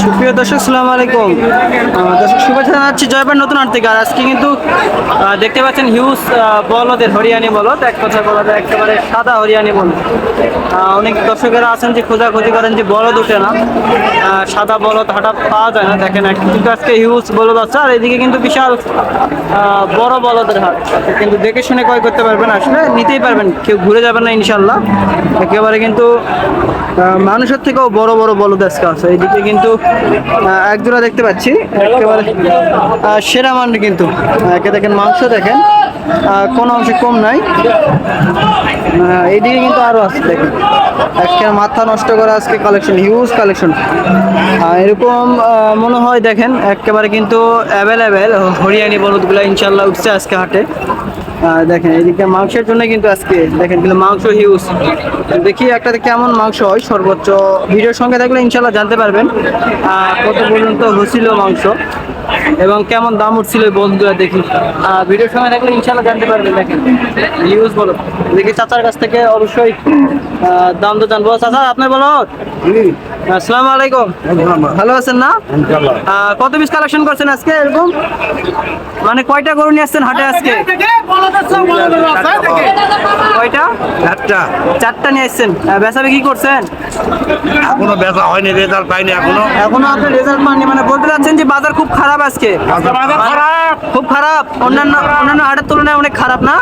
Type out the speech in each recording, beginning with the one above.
সুপ্রিয় দর্শক, আসসালামু আলাইকুম। দর্শক শুভেচ্ছা জানাচ্ছি জয়পুর নতুন হাট থেকে। আর আজকে কিন্তু দেখতে পাচ্ছেন হিউজ বলদের হরিয়ানি বলদ, এক কথা বলা যায় একেবারে সাদা হরিয়ানি বলদ। অনেক দর্শকেরা আছেন যে খোঁজাখুঁজি করেন যে বলদ ওঠে না, সাদা বলদ হঠাৎ পাওয়া যায় না। দেখেন কিন্তু আজকে হিউজ বলদ আছে, আর এদিকে কিন্তু বিশাল বড় বলদের হাট। কিন্তু দেখে শুনে ক্রয় করতে পারবেন, আসলে নিতেই পারবেন, কেউ ঘুরে যাবেন না ইনশাল্লাহ। একেবারে কিন্তু মানুষের থেকেও বড় বড় বলদ আজকে আছে। এইদিকে কিন্তু একজোড়া দেখতে পাচ্ছি একেবারে সেরা মানের, কিন্তু একে দেখেন মাংস দেখেন কোনো অংশে কম নাই। এইদিকে কিন্তু আরো আছে, দেখেন আজকে মাথা নষ্ট করে আজকে কালেকশন, হিউজ কালেকশন। এরকম মনে হয় দেখেন একেবারে কিন্তু অ্যাভেলেবেল হরিয়ানি বলদগুলো ইনশাল্লাহ উঠছে আজকে হাটে। দেখেন এদিকে মাংসের জন্য কিন্তু আজকে দেখেন কিন্তু মাংস হিউজ। দেখি একটাতে কেমন মাংস হয়, সর্বোচ্চ ভিডিওর সঙ্গে থাকলে ইনশাল্লাহ জানতে পারবেন কত পর্যন্ত হচ্ছিল মাংস এবং কেমন দাম উঠছিল ওই বলদগুলো। দেখি ভিডিওর সঙ্গে থাকলে ইনশাল্লাহ জানতে পারবেন। দেখেন হিউজ বলদ। দেখি চাচার কাছ থেকে অবশ্যই দাম তো জানবো। চাচা আপনার বলো। আসসালামু আলাইকুম, ভালো আছেন না? কত পিস কালেকশন করছেন আজকে এরকম, মানে কয়টা গরু নিয়ে আসছেন হাটে আজকে? কয়টা? চারটা নিয়ে আসছেন। বেচা বিক্রি করছেন? এখনো বেচা হয়নি, রেজাল্ট পাইনি এখনো আপনি রেজাল্ট পাননি, মানে বলতে চাচ্ছেন যে বাজার খুব খারাপ আজকে? খুব খারাপ, অন্যান্য হাটের তুলনায় অনেক খারাপ না?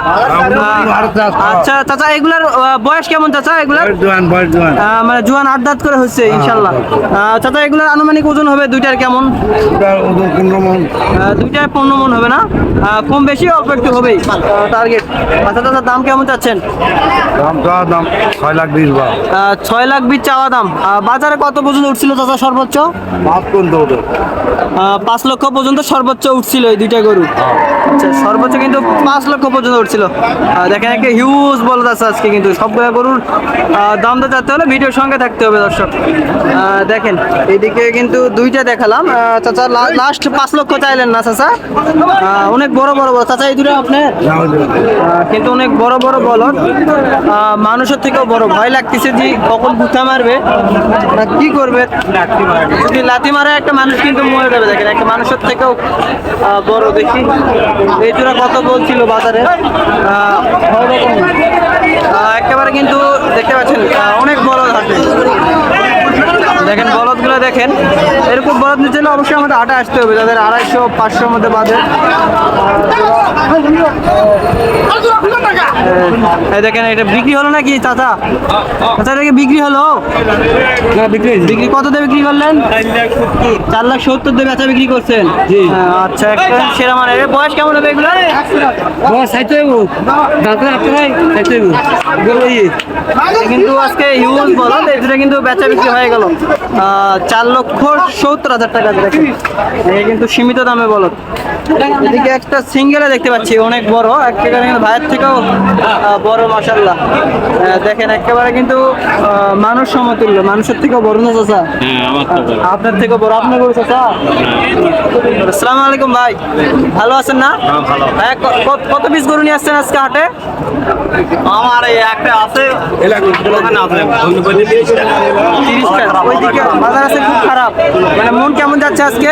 আচ্ছা চাচা, এগুলার বয়স কেমন চাচা? এগুলার মানে জোয়ান 8 দাঁত করে হচ্ছে ইনশাল্লাহ। চাচা এগুলার আনুমানিক ওজন হবে দুইটার কেমন? দুইটায় 15 মন হবে না? কম বেশি অল্প একটু হবেই টার্গেট। আচ্ছা চাচা দাম কেমন চাচ্ছেন? দাম 6,20,000। 6,20,000 চাওয়া দাম। বাজারে কত পর্যন্ত উঠছিল চাচা সর্বোচ্চ? 5 লক্ষ পর্যন্ত সর্বোচ্চ উঠছিল এই দুইটা গরু। আচ্ছা সর্বোচ্চ কিন্তু 5 লক্ষ পর্যন্ত উঠছিল। দেখেন একটা হিউজ বলদ আছে আজকে, কিন্তু সবগুলো গরুর দাম তো জানতে হলে ভিডিওর সঙ্গে থাকতে হবে দর্শক। দেখেন এইদিকে কিন্তু দুইটা দেখালাম। চাচা লাস্ট 5 লক্ষ চাইলেন না চাচা? অনেক বড় বড় চাচা এই দুটো আপনার, কিন্তু অনেক বড় বড় বলদ, মানুষের থেকেও বড়। ভয় লাগতেছে যে কখন গুথা মারবে না কি করবে, যদি লাথি মারে একটা মানুষ কিন্তু মরে যাবে। দেখেন একটা মানুষের থেকেও বড়। দেখি এই জোড়া কত বলছিল বাজারে? একেবারে কিন্তু দেখতে পাচ্ছেন অনেক বড় হাটে। দেখেন বলদগুলো দেখেন, এরকম বলদ নিতে হলে অবশ্যই আমাদের হাটে আসতে হবে, যাদের 250-500 মধ্যে বাজেট। দেখেন এটা বিক্রি হলো নাকি চাচা? চাচা এটা কি বিক্রি হলো? বিক্রি কত দিয়ে বিক্রি করলেন? 4,70,000 দিয়ে বেচা বিক্রি করছেন? আচ্ছা একটা সেরা মানে। বয়স কেমন হবে এগুলো? কিন্তু আজকে হিউজ বলদ, এটা কিন্তু বেচা বিক্রি হয়ে গেল 4,70,000 টাকা। দেখেন কিন্তু সীমিত দামে বলদ। এদিকে একটা সিঙ্গেলে দেখতে পাচ্ছি অনেক বড়, একেবারে কিন্তু ভাইয়ের থেকেও বড় মাশাআল্লাহ। দেখেন একেবারে কিন্তু মানুষ সমতুল্য, মানুষের থেকেও বড় না চাচা? আপনার থেকেও বড় আপনার বড় চাচা? আসসালামু আলাইকুম ভাই, ভালো আছেন না? কত পিস গরু নিয়ে আসছেন আজকে হাটে? আমার একটা আছে, ওইদিকে বাজার আছে খুব খারাপ। মানে মন কেমন যাচ্ছে আজকে?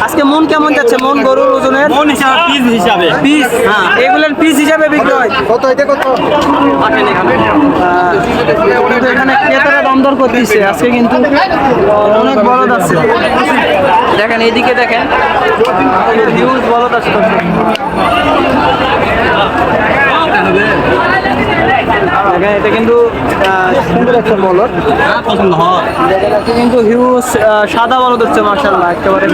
আজকে মন কেমন যাচ্ছে? মন গরুর ওজনের পিস, এগুলোর পিস হিসাবে বিক্রি হয় কত? কত এখানে ক্রেতারা দাম দর করতেছে আজকে, কিন্তু অনেক বলদ আছে। দেখেন এইদিকে দেখেন হিউজ বলদ আছে। এটা কিন্তু সুন্দর একটা বলদ, কিন্তু হিউজ সাদা বলদ হচ্ছে মাশাআল্লাহ একেবারে।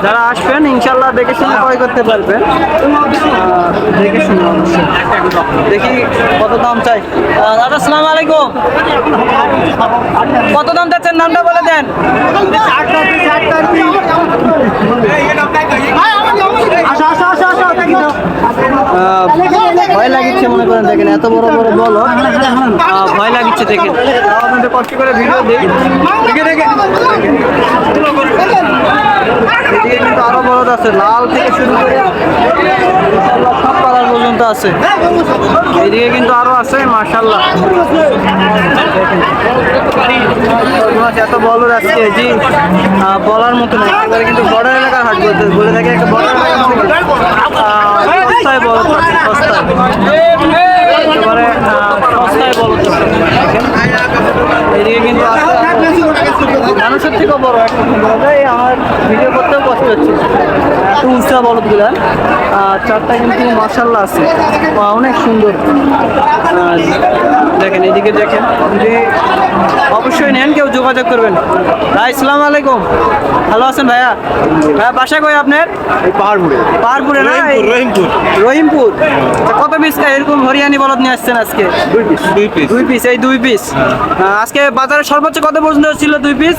যারা আসবেন ইনশাআল্লাহ দেখে শুনে ক্রয় করতে পারবেন, দেখে শুনে। দেখি কত দাম চাই। দাদা আসসালামু আলাইকুম, কত দাম চাচ্ছেন? নামটা বলে দেন। ভয় লাগিচ্ছে মনে করেন, দেখেন এত বড় বড় বলদ, ভয় লাগিচ্ছে। দেখেন আপনাদের কষ্ট করে ভিডিও দিই। এদিকে কিন্তু আরো বলদ আছে, লাল থেকে শুরু করে সব কালার পর্যন্ত আছে। এদিকে কিন্তু আরো আছে মাশাআল্লাহ। এত বলদ আজকে জি বলার মতো না, একেবারে কিন্তু বর্ডার এলাকার হাট বলে থাকে, একটা বর্ডার এলাকার সস্তায় বলদ পাচ্ছি, সস্তায় একেবারে সস্তায় বলদ পাচ্ছি। দেখেন এদিকে কিন্তু আছে মানুষের থেকেও বড় একটা বলদ, আমার ভিডিও করতেও কষ্ট হচ্ছে, এত উঁচা বলদগুলা। চারটা কিন্তু মাশাআল্লাহ আছে, অনেক সুন্দর। দেখেন এদিকে দেখেন, যদি অবশ্যই নেন কেউ যোগাযোগ করবেন। ভাই আসসালামু আলাইকুম, ভালো আছেন ভাইয়া? ভাইয়া বাসা কই আপনার? পাহাড়পুরে না? রহিমপুর। তা কত পিস এরকম হরিয়ানি বলদ নিয়ে আসছেন আজকে? 2 পিস। এই 2 পিস আজকে বাজারে সর্বোচ্চ কত পর্যন্ত ছিল 2 পিস?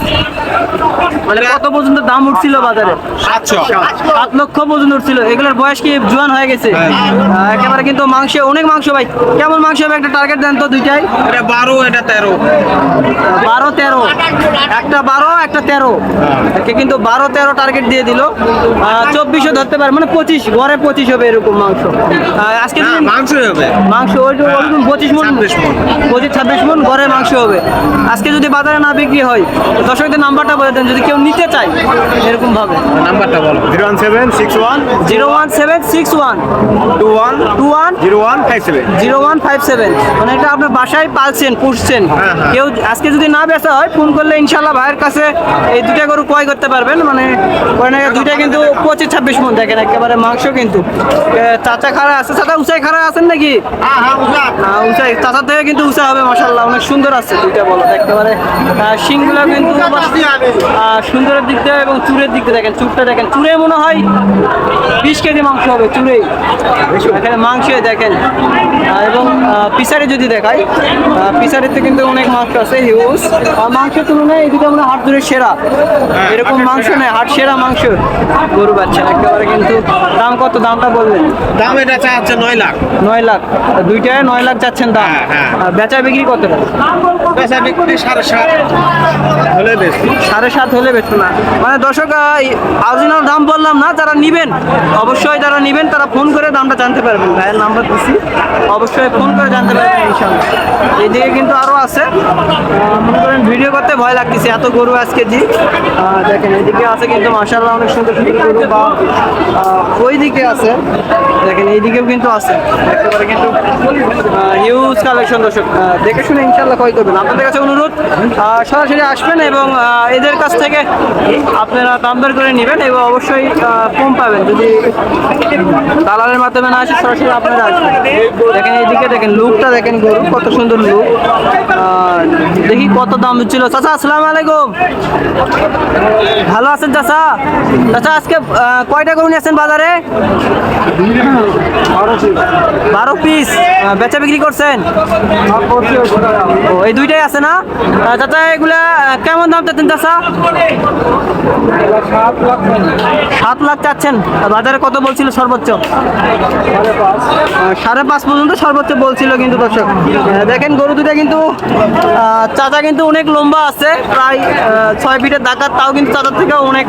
মানে কত পর্যন্ত দাম উঠছিল বাজারে? 7 লক্ষ পর্যন্ত উঠছিল। এগুলোর বয়স কি জোয়ান হয়ে গেছে? একেবারে কিন্তু মাংস, অনেক মাংস ভাই। কেমন মাংস হবে একটা টার্গেট দেন তো দুইটাই? এটা 12, এটা 13। 12-13, একটা 12 একটা 13, একে কিন্তু 12-13 টার্গেট দিয়ে দিল। 24ও ধরতে পারে, মানে 25, গড়ে 25 হবে এরকম মাংস আজকে। মাংস হবে, মাংস ওইরকম 25 মণ, 25-26 মণ গড়ে মাংস হবে আজকে। যদি বাজারে না বিক্রি হয়, দর্শকদের নাম্বারটা বলে দেন যদি কেউ নিতে চায় এরকম ভাবে। নাম্বারটা বলো। 01761 21 0157। মানে এটা আপনার বাসায় পালছেন, পুষছেন। কেউ আজকে যদি না বেচা হয়, ফোন করলে ইনশাল্লাহ ভাইয়ের কাছে এই দুটা গরু ক্রয় করতে পারবেন। মানে দুইটা কিন্তু 25-26 মণ। দেখেন একেবারে মাংস কিন্তু। চাচা খাড়া আছে, চাচা উঁচাই খাড়া আছেন নাকি? উঁচাই, চাচার থেকে কিন্তু উঁচা হবে মাশাআল্লাহ, অনেক সুন্দর আছে দুইটা বলো একেবারে। শিংগুলো কিন্তু সুন্দরের দিক দিয়ে এবং চুরের দিক দিয়ে দেখেন, চুরটা দেখেন, চুরে মনে হয় 20 কেজি মাংস হবে চুরেই। এখানে মাংস দেখেন। এবং পিসারে যদি দেখাই, পিসারিতে কিন্তু অনেক মাংস আছে, হিউজ। মাংসের তুলনায় এদিকে আমরা হাট ধরে সেরা, এরকম মাংস নেই, হাট সেরা মাংস গরু পাচ্ছেন একেবারে। কিন্তু দাম কত? দামটা বললেন? দাম এটা চাচ্ছে 9 লাখ। 9 লাখ, দুইটায় 9 লাখ যাচ্ছেন দাম। বেচা বিক্রি কত? পয়সা বিক্রি 7.5 হলে বেশি, 7.5 হলে বেচতো না। মানে দর্শক অরিজিনাল দাম বললাম না, যারা নিবেন অবশ্যই, যারা নিবেন তারা ফোন করে দামটা জানতে পারবেন। ভাইয়ের নাম্বার দিচ্ছি, অবশ্যই ফোন করে জানতে পারবেন ইনশাআল্লাহ। এইদিকে কিন্তু আরও আছে, মনে করেন ভিডিও করতে ভয় লাগতেছে, এত গরু আজকে জি। দেখেন এদিকে আছে কিন্তু মাশাআল্লাহ অনেক সুন্দর সুন্দর গরু। বা ওই দিকে আছে, দেখেন এইদিকেও কিন্তু আছে একেবারে কিন্তু হিউজ কালেকশন। দর্শক দেখে শুনে ইনশাআল্লাহ ক্রয় করবেন। আপনাদের কাছে অনুরোধ, সরাসরি আসবেন এবং এদের কাছ থেকে আপনারা দাম দর করে নেবেন এবং অবশ্যই কম পাবেন যদি দালালের মাধ্যমে না আসে, সরাসরি আপনারা আসবেন। দেখেন এইদিকে দেখেন, লুকটা দেখেন, গরু কত সুন্দর লুক। দেখি কত দাম ছিল। চাচা আসসালামু আলাইকুম, ভালো আছেন চাচা? চাচা আজকে কয়টা গরু নিয়েছেন বাজারে? 12 পিস। বেচা বিক্রি করছেন? ও এই দুইটাই আছে না চাচা? এগুলা কেমন দাম চাচ্ছেন চাচা? 7 লাখ চাচ্ছেন। বাজারে কত বলছিল সর্বোচ্চ? 5.5 পর্যন্ত সর্বোচ্চ বলছিল। কিন্তু দর্শক দেখেন গরু দুটা কিন্তু চাচা কিন্তু অনেক লম্বা আছে, প্রায় 6 ফিটের দাকার, তাও কিন্তু চাচার থেকে অনেক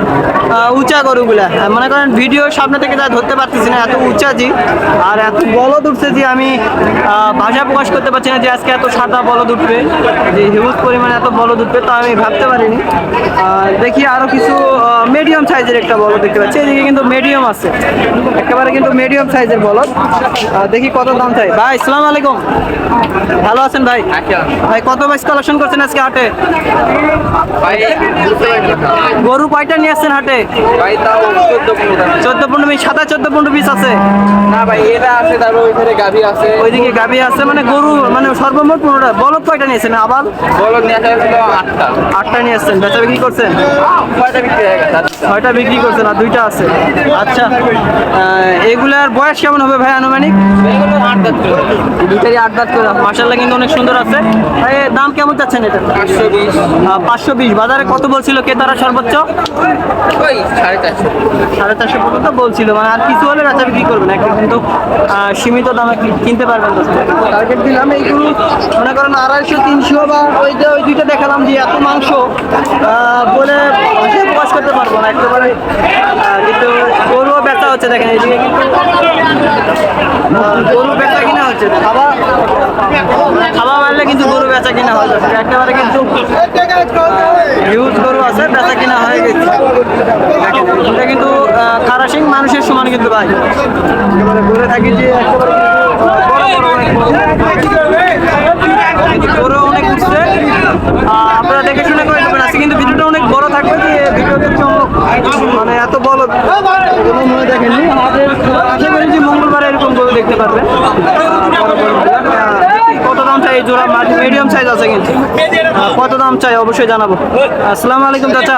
উঁচা গরুগুলা। মনে করেন ভিডিও সামনে থেকে যা ধরতে পারতেছি না, এত উঁচা জি, আর এত বলদ উঠছে যে আমি ভাষা প্রকাশ করতে পারছি না যে আজকে এত সাদা বলদ উঠবে, যে হিউজ পরিমাণে এত বলদ উঠবে তা আমি ভাবতে পারিনি। দেখি আরও কিছু মিডিয়াম সাইজের একটা বলদ দেখতে পাচ্ছি, এদিকে কিন্তু মিডিয়াম আছে একেবারে, কিন্তু মিডিয়াম সাইজের বলদ। দেখি কত দাম চাই। ভাই আসসালামু আলাইকুম, ভালো আছেন ভাই? ভাই কত বাইস কালেকশন করছেন আজকে হাটে? গরু কয়টা নিয়ে আসছেন হাটে? 14-15 পিস। সাদা 14-15 পিস আছে না ভাই, এটা আছে, তারপর ওইখানে গাভী আছে, ওইদিকে গাভী আছে, মানে গরু মানে সর্বমোট 15টা। বলদ কয়টা নিয়েছেন? আবার বলদ নিয়ে আসা হয়েছিল 8টা নিয়ে আসছেন। বেচা বিক্রি করছেন? 6টা বিক্রি হয়ে গেছে। 6টা বিক্রি করছেন আর 2টা আছে। আচ্ছা, এগুলার বয়স কেমন হবে ভাই আনুমানিক? এগুলো 8 দাঁত করে, দুইটারই 8 দাঁত করে। মাশাআল্লাহ কিন্তু অনেক সুন্দর আছে। ভাই দাম কেমন চাচ্ছেন এটা? 520। 520। বাজারে কত বলছিল ক্রেতারা সর্বোচ্চ? ওই 450 পর্যন্ত বলছিল। মানে আর কিছু হলে বেচা বিক্রি করবেন, একটা কিন্তু সীমিত দামে কিনতে পারবেন। টার্গেট দিলাম এইগুলো মনে করেন 250-300, বা ওই দুইটা দেখালাম যে এত মাংস বলে ভাষায় প্রকাশ করতে পারবো না একেবারে। কিন্তু গরুও বেচা হচ্ছে, দেখেন এইদিকে কিন্তু গরু বেচা কিনা হচ্ছে। খাওয়া মারলে কিন্তু গরু বেচা বেচা কিনা হয় দর্শক। একেবারে কিন্তু হিউজ গরু আছে, বেচা কিনা হয়ে গেছে। দেখেন এটা কিন্তু খারাসিং মানুষের সমান কিন্তু ভাই, একেবারে ঘুরে থাকি যে একেবারে কিন্তু বড় বড় অনেক গরু অনেক উঠছে। আপনারা দেখে শুনে করে দেবেন। আজকে কিন্তু ভিডিওটা অনেক বড় থাকবে, যে ভিডিওতে চমক মানে এত বড় কোনো মনে দেখেননি। আমাদের আশা করি যে মঙ্গলবার এরকম গরু দেখতে পারবেন। বড় গরুগুলা। কত দাম চাই এই জোড়া? মিডিয়াম সাইজ আছে কিন্তু। কত দাম চাই অবশ্যই জানাবো। আসসালামু আলাইকুম চাচা,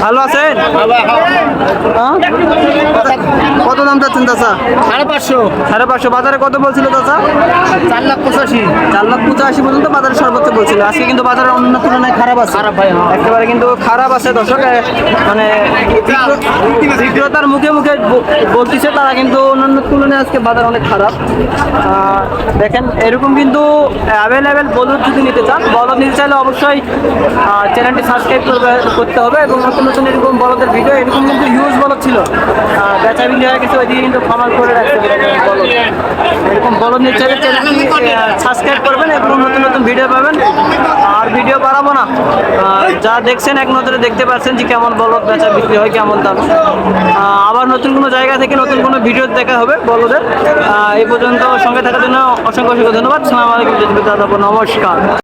ভালো আছেন? হ্যাঁ? কত দাম চাচ্ছেন চাচা? 550 550। বাজারে কত বলছিল চাচা? 4,85,000 4,85,000 পর্যন্ত বাজারে সর্বোচ্চ বলছিল। আজকে কিন্তু বাজারের অন্য তুলনায় খারাপ আছে। খারাপ ভাই, হ্যাঁ। একেবারে কিন্তু খারাপ আছে দর্শক। মানে বিক্রেতার মুখে মুখে বলতেছে তারা, কিন্তু অন্যান্য তুলনায় আজকে বাজার অনেক খারাপ। দেখেন এরকম কিন্তু অ্যাভেলেবেল বলদ যদি নিতে চান, বলদ নিতে চাইলে অবশ্যই চ্যানেলটি সাবস্ক্রাইব করতে হবে, এবং নতুন নতুন এরকম বলদের ভিডিও, এরকম কিন্তু হিউজ বলদ ছিল, বেচা বিক্রি হয়ে গেছে, ওইদিকে কিন্তু খামার করে রাখছে বলদ। এরকম বলদ নিতে চাইলে চ্যানেলটি সাবস্ক্রাইব করবেন এবং নতুন নতুন ভিডিও পাবেন। আর ভিডিও বাড়াবো না, যা দেখছেন এক নজরে দেখতে পাচ্ছেন যে কেমন বলদ বেচা বিক্রি হয়, কেমন দাম। আবার নতুন কোনো জায়গা থেকে নতুন কোনো ভিডিও দেখা হবে বলদের। এই পর্যন্ত সঙ্গে থাকার জন্য অসংখ্য অসংখ্য ধন্যবাদ। আসসালামু আলাইকুম, নমস্কার।